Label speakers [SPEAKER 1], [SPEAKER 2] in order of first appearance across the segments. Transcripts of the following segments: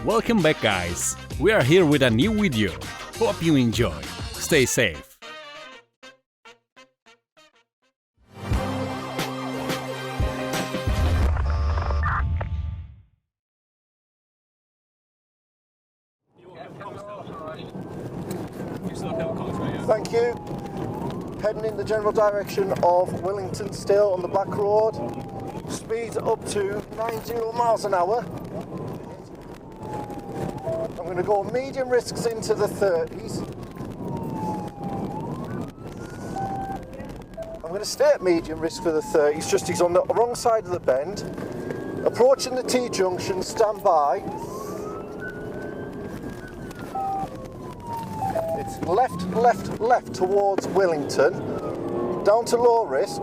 [SPEAKER 1] Welcome back, guys. We are here with a new video. Hope you enjoy. Stay safe.
[SPEAKER 2] Thank you. Heading in the general direction of Willington still on the back road. Speed up to 90 miles an hour. I'm going to go medium risks into the 30s. I'm going to stay at medium risk for the 30s, just he's on the wrong side of the bend. Approaching the T-junction, stand by. It's left, left, left towards Willington, down to low risk.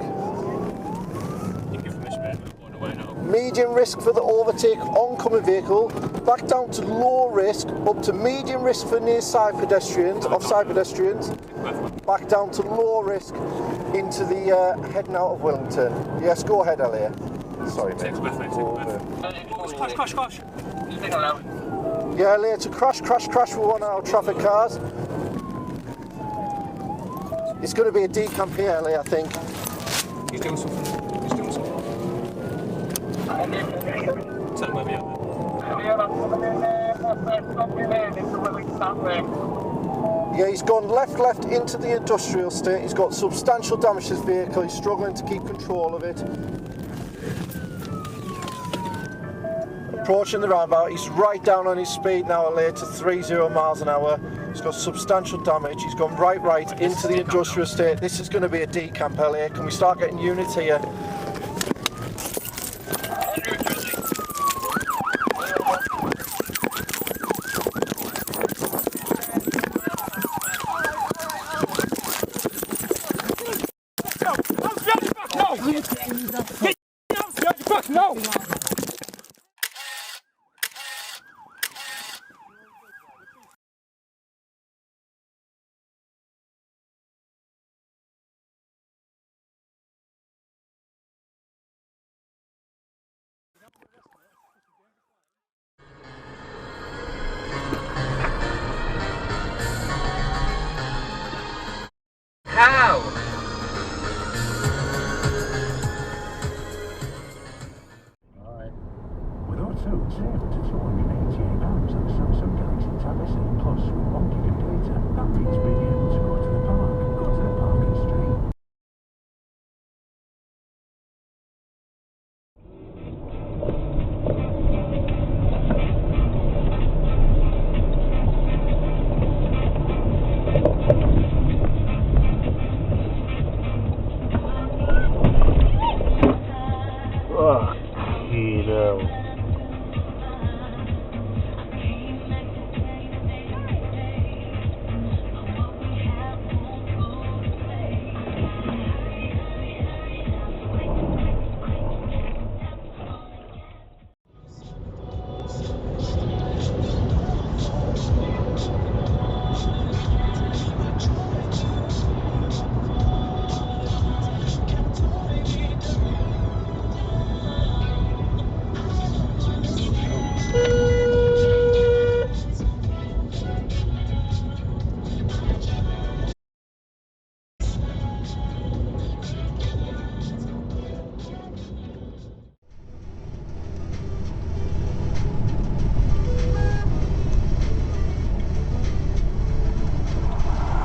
[SPEAKER 2] Medium risk for the overtake oncoming vehicle, back down to low risk, up to medium risk for near side pedestrians, offside pedestrians, back down to low risk into the heading out of Willington. Yes, go ahead, Elliott. Sorry, mate.
[SPEAKER 3] Crash.
[SPEAKER 2] Yeah, Elliott, to crash with one of our traffic cars. It's going to be a decamp here, Elliott, I think.
[SPEAKER 3] He's doing something. Tell him where we are.
[SPEAKER 2] Yeah, he's gone left into the industrial estate. He's got substantial damage to his vehicle. He's struggling to keep control of it. Approaching the roundabout, he's right down on his speed now, Elliott, to 30 miles an hour. He's got substantial damage. He's gone right into the industrial estate. This is going to be a decamp, Elliott. Can we start getting units here?
[SPEAKER 3] No!
[SPEAKER 4] How?
[SPEAKER 5] With Artur, save up to £288 on the Samsung Galaxy Tab SE Plus with 1 gig of data. That means being able to go to the park and stream.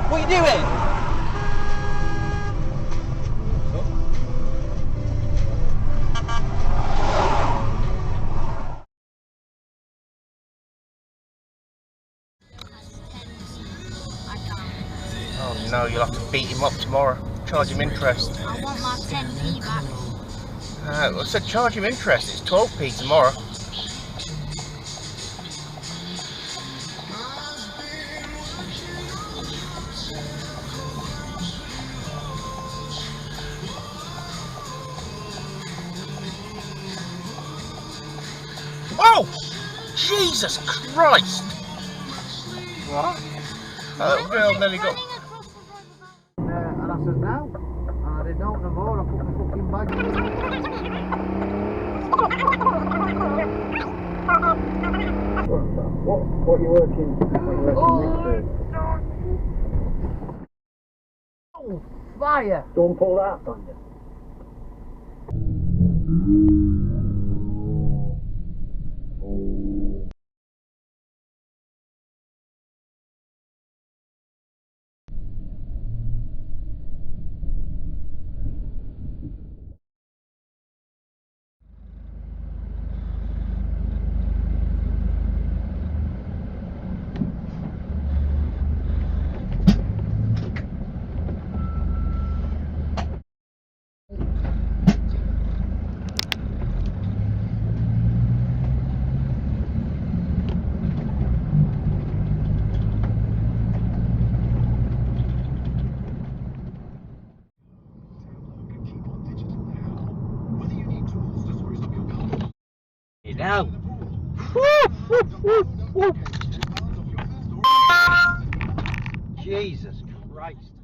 [SPEAKER 4] What are you doing? Oh no, you'll have to beat him up tomorrow. Charge him interest.
[SPEAKER 6] I want my 10p back.
[SPEAKER 4] Well, I said charge him interest. It's 12p tomorrow. Oh! Jesus Christ! What? That little girl nearly got...
[SPEAKER 7] And I said no, and I didn't know no more. I put my fucking bag in. What are you working next to? Oh, fire! Don't pull that on you.
[SPEAKER 4] Now. Jesus Christ.